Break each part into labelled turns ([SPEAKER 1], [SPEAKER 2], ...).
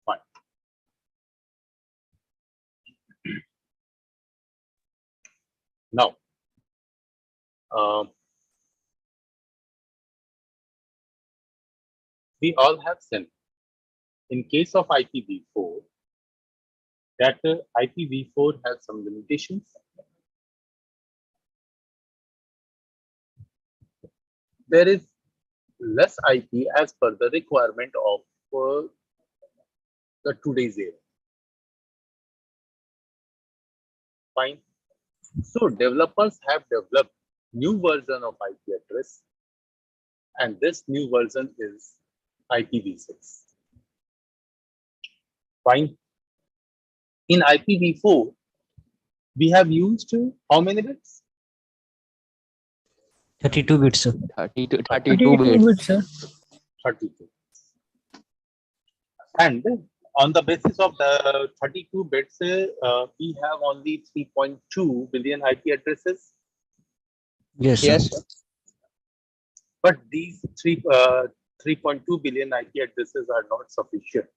[SPEAKER 1] Fine. Now, we all have seen in case of IPv4 that IPv4 has some limitations. There is less IP as per the requirement of the today's era. Fine. So developers have developed new version of IP address, and this new version is IPv6. Fine. In IPv4, we have used how many bits?
[SPEAKER 2] 32 bits, sir.
[SPEAKER 3] 32 bits, sir.
[SPEAKER 1] 32. And on the basis of the 32 bits, we have only 3.2 billion IP addresses.
[SPEAKER 2] Yes, sir.
[SPEAKER 3] Yes.
[SPEAKER 1] But these 3.2 billion IP addresses are not sufficient.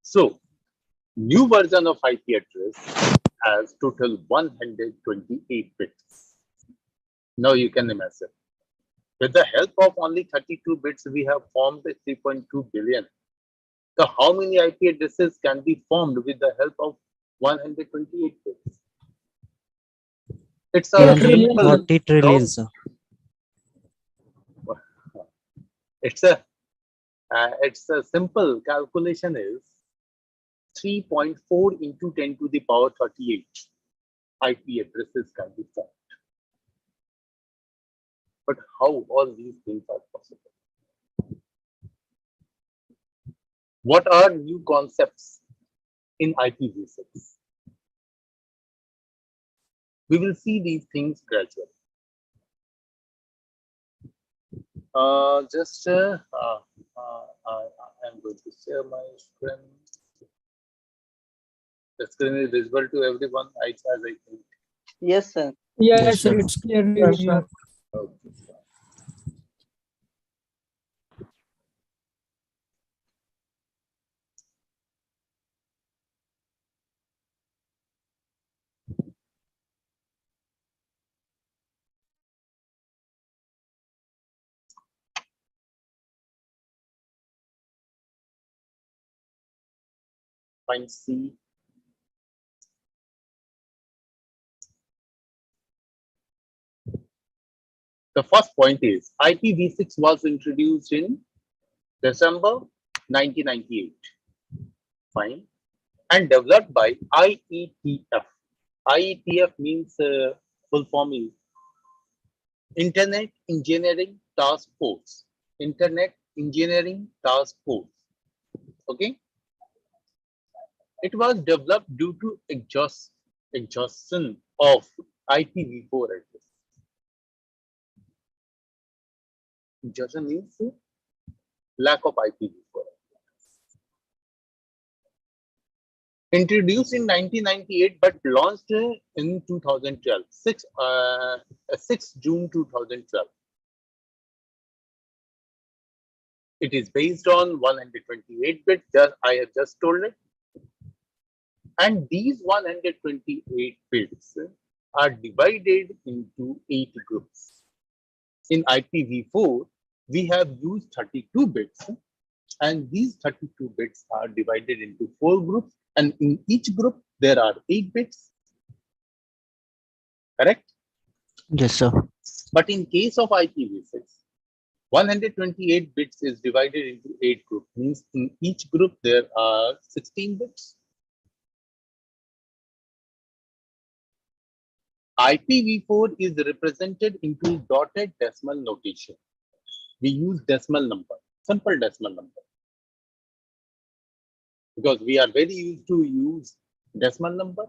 [SPEAKER 1] So, new version of IP address has total 128 bits. Now you can imagine. With the help of only 32 bits, we have formed a 3.2 billion. So how many IP addresses can be formed with the help of 128 bits? It's a simple
[SPEAKER 2] 40 trillion, sir.
[SPEAKER 1] It's a simple calculation is 3.4 into 10 to the power 38 IP addresses can be formed. But how all these things are possible? What are new concepts in IPv6? We will see these things gradually. I am going to share my screen. The screen is visible to everyone, as I think.
[SPEAKER 4] Yes, sir.
[SPEAKER 3] Yes, sir. It's clearly visible.
[SPEAKER 1] Okay. Fine. C. The first point is IPv6 was introduced in December 1998. Fine. And developed by IETF. IETF means full form is Internet Engineering Task Force. Internet Engineering Task Force. Okay. It was developed due to exhaustion of IPv4 address. Exhaustion means lack of IPv4. Introduced in 1998 but launched in 2012, 6 June 2012. It is based on 128 bits, I have just told it. And these 128 bits are divided into 8 groups. In IPv4, we have used 32 bits, and these 32 bits are divided into 4 groups, and in each group there are 8 bits. Correct?
[SPEAKER 2] Yes, sir.
[SPEAKER 1] But in case of IPv6, 128 bits is divided into 8 groups. Means in each group there are 16 bits. IPv4 is represented into dotted decimal notation. We use decimal number, simple decimal number, because we are very used to use decimal number.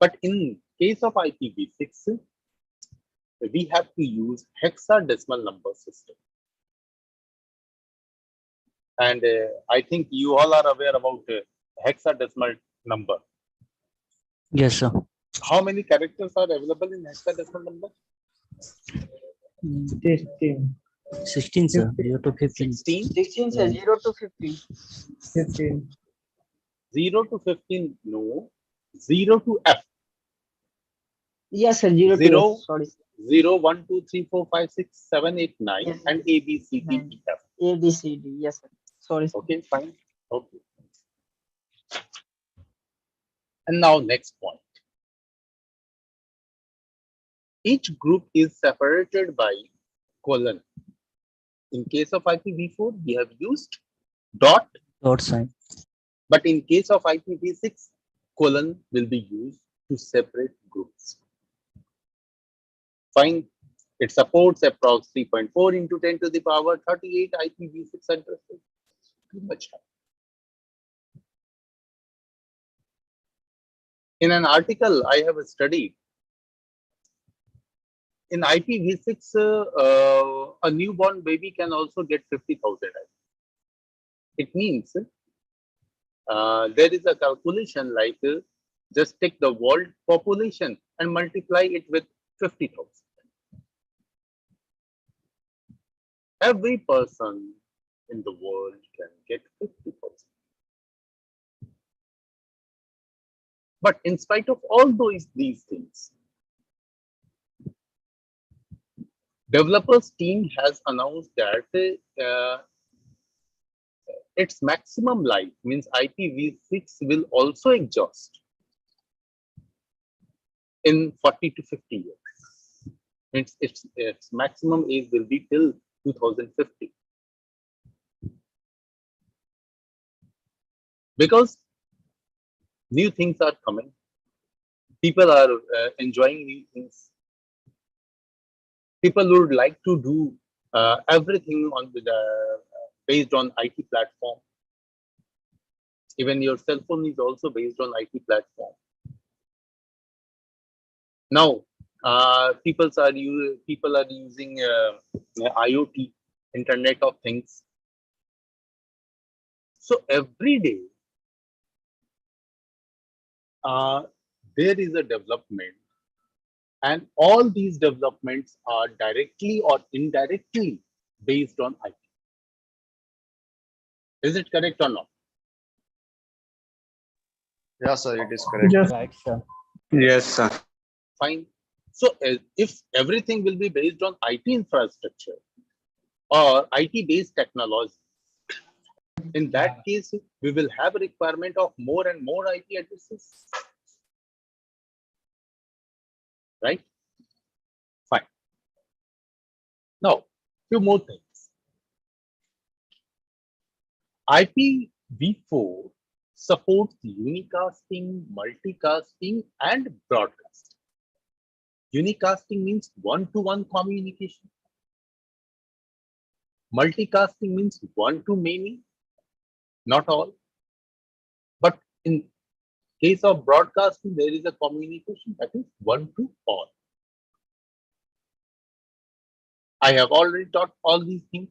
[SPEAKER 1] But in case of IPv6, we have to use hexadecimal number system. And I think you all are aware about hexadecimal number.
[SPEAKER 2] Yes, sir.
[SPEAKER 1] How many characters are available in hexadecimal number?
[SPEAKER 3] 16.
[SPEAKER 2] 16, sir. 0 to 15.
[SPEAKER 1] 16.
[SPEAKER 4] 16 sir, 0 to 15.
[SPEAKER 3] 15.
[SPEAKER 1] 0 to 15, no. 0 to F.
[SPEAKER 4] Yes sir, 0 to
[SPEAKER 1] 0,
[SPEAKER 4] F. Sorry.
[SPEAKER 1] 0, 1, 2, 3, 4, 5, 6, 7, 8, 9,
[SPEAKER 4] Yes,
[SPEAKER 1] and A, B, C, D,
[SPEAKER 4] 9.
[SPEAKER 1] E, F.
[SPEAKER 4] A, B, C, D. Yes sir. Sorry. Sir.
[SPEAKER 1] Okay, fine. Okay. And now next point. Each group is separated by colon. In case of IPv4, we have used dot,
[SPEAKER 2] Dot sign.
[SPEAKER 1] but in case of IPv6, colon will be used to separate groups. Fine. It supports approx 3.4 into 10 to the power 38 IPv6 addresses. Too much high. In an article I have studied, in IPv6, a newborn baby can also get 50,000. It means there is a calculation like just take the world population and multiply it with 50,000. Every person in the world can get 50,000. But in spite of all these things, developers team has announced that its maximum life means IPv6 will also exhaust in 40 to 50 years. Its maximum age will be till 2050. Because new things are coming. People are enjoying new things. People would like to do everything on the based on IT platform. Even your cell phone is also based on IT platform. Now, people are using IoT, Internet of Things. So every day, there is a development, and all these developments are directly or indirectly based on IT. Is it correct or not?
[SPEAKER 5] Yes, sir, it is correct.
[SPEAKER 3] Yes.
[SPEAKER 2] Right, sir.
[SPEAKER 5] Yes, sir.
[SPEAKER 1] Fine. So if everything will be based on IT infrastructure or IT-based technology, in that case, we will have a requirement of more and more IP addresses. Right? Fine. Now, few more things. IPv4 supports unicasting, multicasting, and broadcasting. Unicasting means one-to-one communication. Multicasting means one-to-many, not all. But in case of broadcasting, there is a communication that is one-to-all. I have already taught all these things.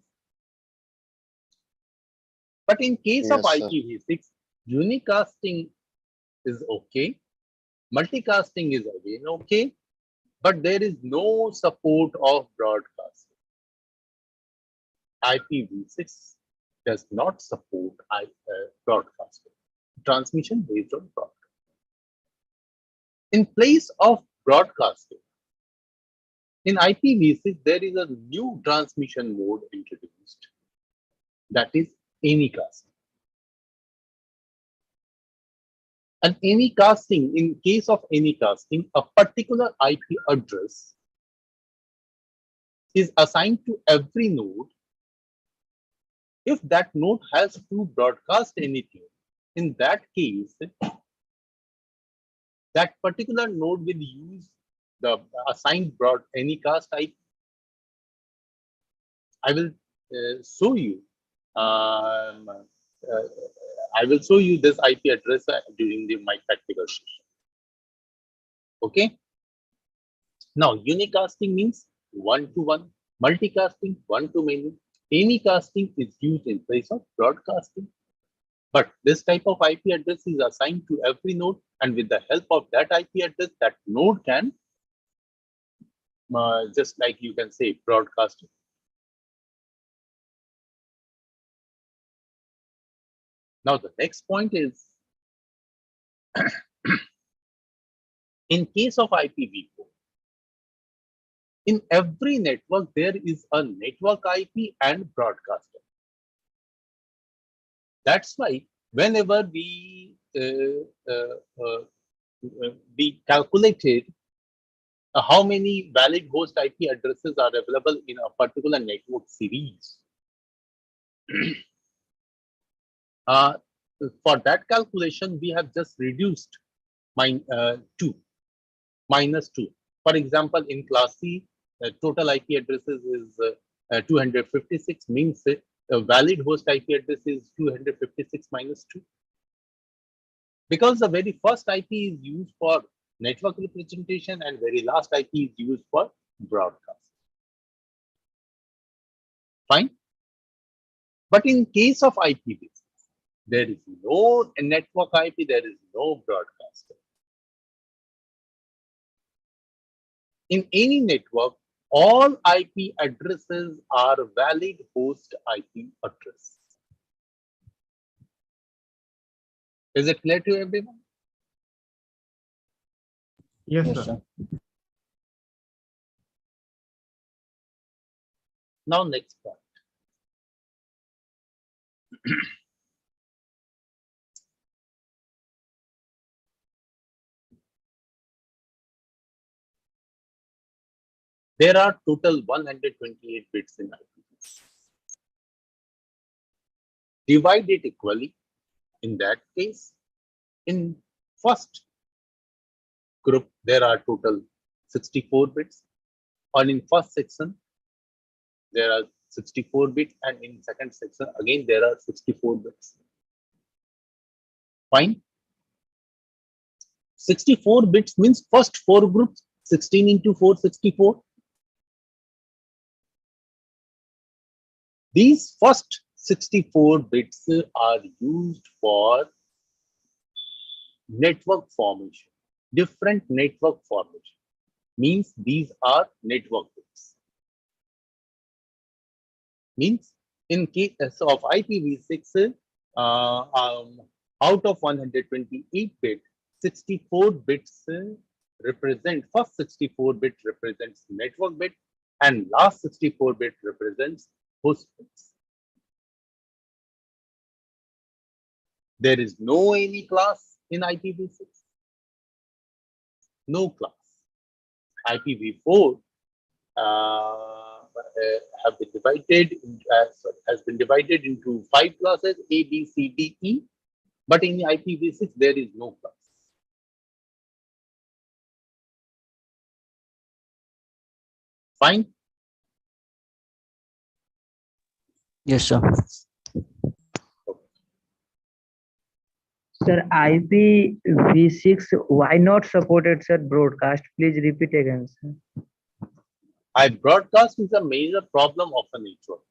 [SPEAKER 1] But in case of
[SPEAKER 5] Yes, sir.
[SPEAKER 1] IPv6, unicasting is okay, multicasting is again okay, but there is no support of broadcasting. IPv6 does not support broadcasting, transmission based on broadcasting. In place of broadcasting, in IPv6, there is a new transmission mode introduced, that is anycasting. And anycasting, in case of anycasting, a particular IP address is assigned to every node. If that node has to broadcast anything, in that case, that particular node will use the assigned anycast IP. I will show you. I will show you this IP address during my practical session. Okay. Now, unicasting means one-to-one, multicasting one-to-many, Anycasting is used in place of broadcasting. But this type of IP address is assigned to every node, and with the help of that IP address, that node can just like you can say broadcast. Now the next point is in case of IPv4, in every network there is a network IP and broadcaster. That's why whenever we calculated how many valid host IP addresses are available in a particular network series. For that calculation, we have just reduced minus 2. For example, in class C, total IP addresses is 256, means a valid host IP address is 256 minus 2. Because the very first IP is used for network representation and very last IP is used for broadcast. Fine. But in case of IPv6, there is no network IP, there is no broadcaster. In any network, all IP addresses are valid host IP address. Is it clear to everyone?
[SPEAKER 3] Yes,
[SPEAKER 2] Yes,
[SPEAKER 3] sir.
[SPEAKER 2] sir.
[SPEAKER 1] Now next part. There are total 128 bits in IPv6. Divide it equally. In that case, in first group, there are total 64 bits. Or in first section, there are 64 bits. And in second section, again, there are 64 bits. Fine. 64 bits means first 4 groups, 16 into 4, 64. These first 64 bits are used for network formation, different network formation. Means these are network bits. Means in case of IPv6, out of 128 bits, 64 bits represent, first 64 bit represents network bit and last 64 bit represents host bits. There is no any class in IPv6. No class. IPv4 has been divided into 5 classes A, B, C, D, E. But in IPv6 there is no class. Fine.
[SPEAKER 2] Yes, sir.
[SPEAKER 3] Sir, IPv6, why not supported, sir, broadcast? Please repeat again, sir.
[SPEAKER 1] Broadcast is a major problem of a network.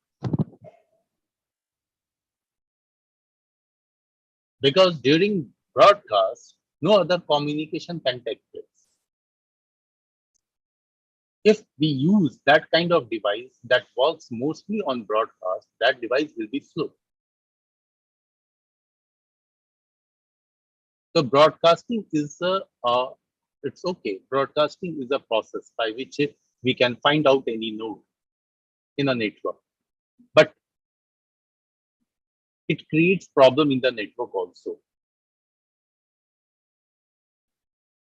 [SPEAKER 1] Because during broadcast, no other communication can take place. If we use that kind of device that works mostly on broadcast, that device will be slow. So broadcasting is it's okay. Broadcasting is a process by which we can find out any node in a network. But it creates problem in the network also.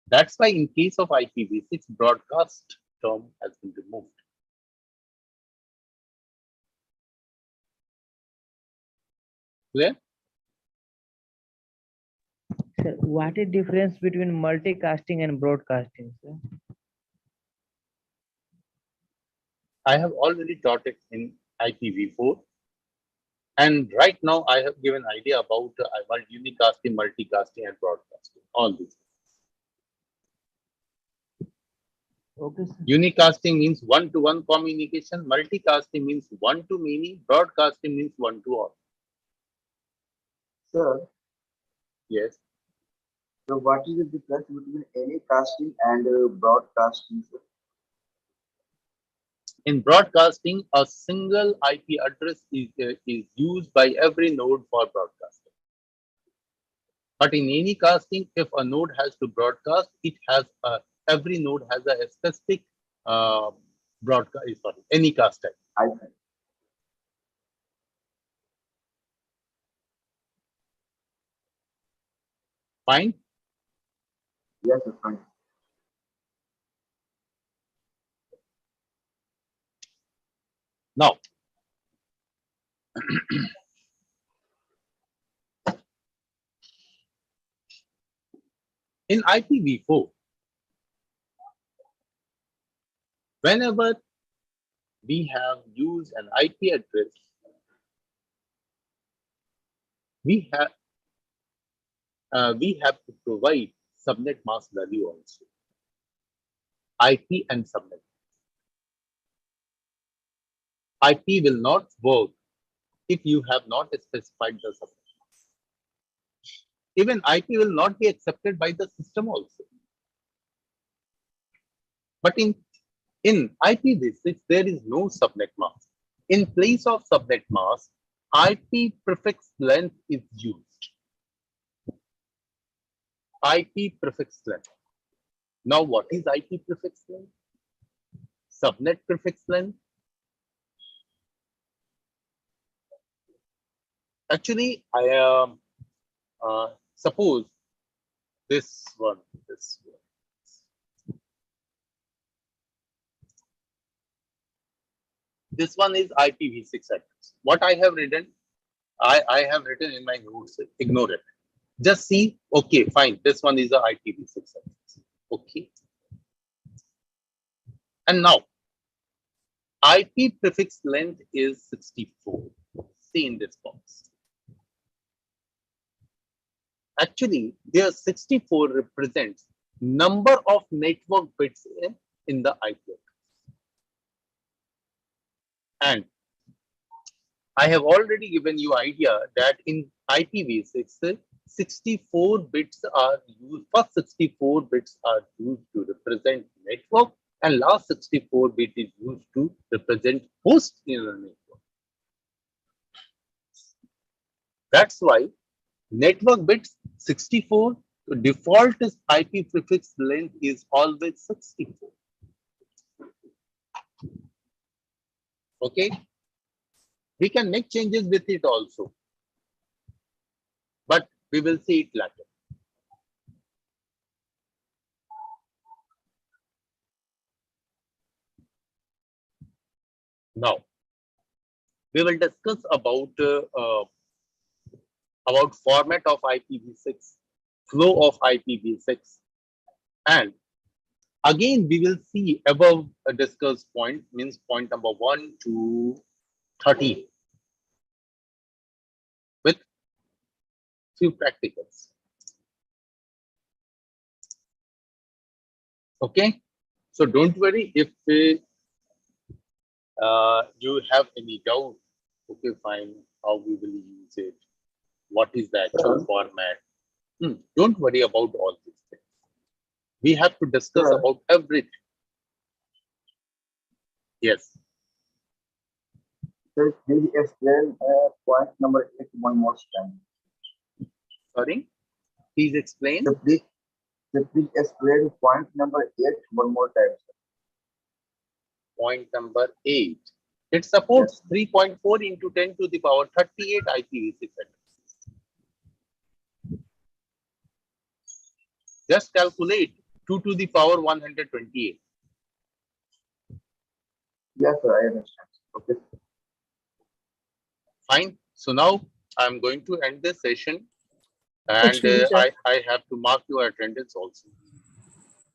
[SPEAKER 1] That's why in case of IPv6, broadcast term has been removed. Clear?
[SPEAKER 3] Sir, what is difference between multicasting and broadcasting, sir?
[SPEAKER 1] I have already taught it in IPv4. And right now I have given idea about unicasting, multicasting, and broadcasting. All these.
[SPEAKER 3] Okay, sir.
[SPEAKER 1] Unicasting means one-to-one communication. Multicasting means one-to-many. Broadcasting means one-to-all.
[SPEAKER 6] Sir,
[SPEAKER 1] Yes.
[SPEAKER 6] so what is the difference between any casting and broadcasting, sir?
[SPEAKER 1] In broadcasting, a single IP address is used by every node for broadcasting. But in any casting, if a node has to broadcast, every node has a specific broadcast. Sorry, any cast type.
[SPEAKER 6] I think.
[SPEAKER 1] Fine.
[SPEAKER 6] Yes, sir. Fine.
[SPEAKER 1] Now, in IPv4, whenever we have used an IP address, we have to provide subnet mask value also. IP and subnet. IP will not work if you have not specified the subnet mask. Even IP will not be accepted by the system also. But in IPv6, there is no subnet mask. In place of subnet mask, IP prefix length is used. IP prefix length. Now, what is IP prefix length? Subnet prefix length. Actually, I suppose this one. This one is IPv6 address. What I have written, I have written in my notes. Ignore it. Just see. Okay, fine. This one is a IPv6 address. Okay. And now, IP prefix length is 64. See in this box. Actually, there 64 represents number of network bits in the IP address. And I have already given you idea that in IPv6, 64 bits are used. First 64 bits are used to represent network, and last 64 bit is used to represent host in a network. That's why network bits 64, default IP prefix length is always 64. Okay, we can make changes with it also, but we will see it later. Now, we will discuss about format of IPv6, flow of IPv6, and again we will see above discussed point, means point number 1 to 13 with few practicals. Okay, so don't worry if you have any doubt. Okay, fine, how we will use it, what is the actual format. Don't worry about all these things. We have to discuss about everything. Yes.
[SPEAKER 6] Sir, please explain point number 8 one more time.
[SPEAKER 1] Sorry, please explain.
[SPEAKER 6] Sir, please explain point number 8 one more time, sir.
[SPEAKER 1] Point number 8. It supports 3.4 into 10 to the power 38 IPv6 addresses. Just calculate 2 to the power 128.
[SPEAKER 6] Yes, sir, I understand. Okay.
[SPEAKER 1] Fine. So now I'm going to end this session, and I have to mark your attendance also.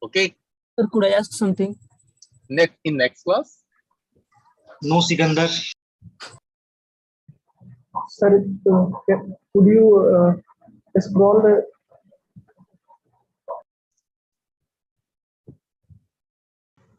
[SPEAKER 1] Okay.
[SPEAKER 2] Sir, could I ask something?
[SPEAKER 1] Next class.
[SPEAKER 5] No, Sikandar.
[SPEAKER 7] Sir, could you scroll the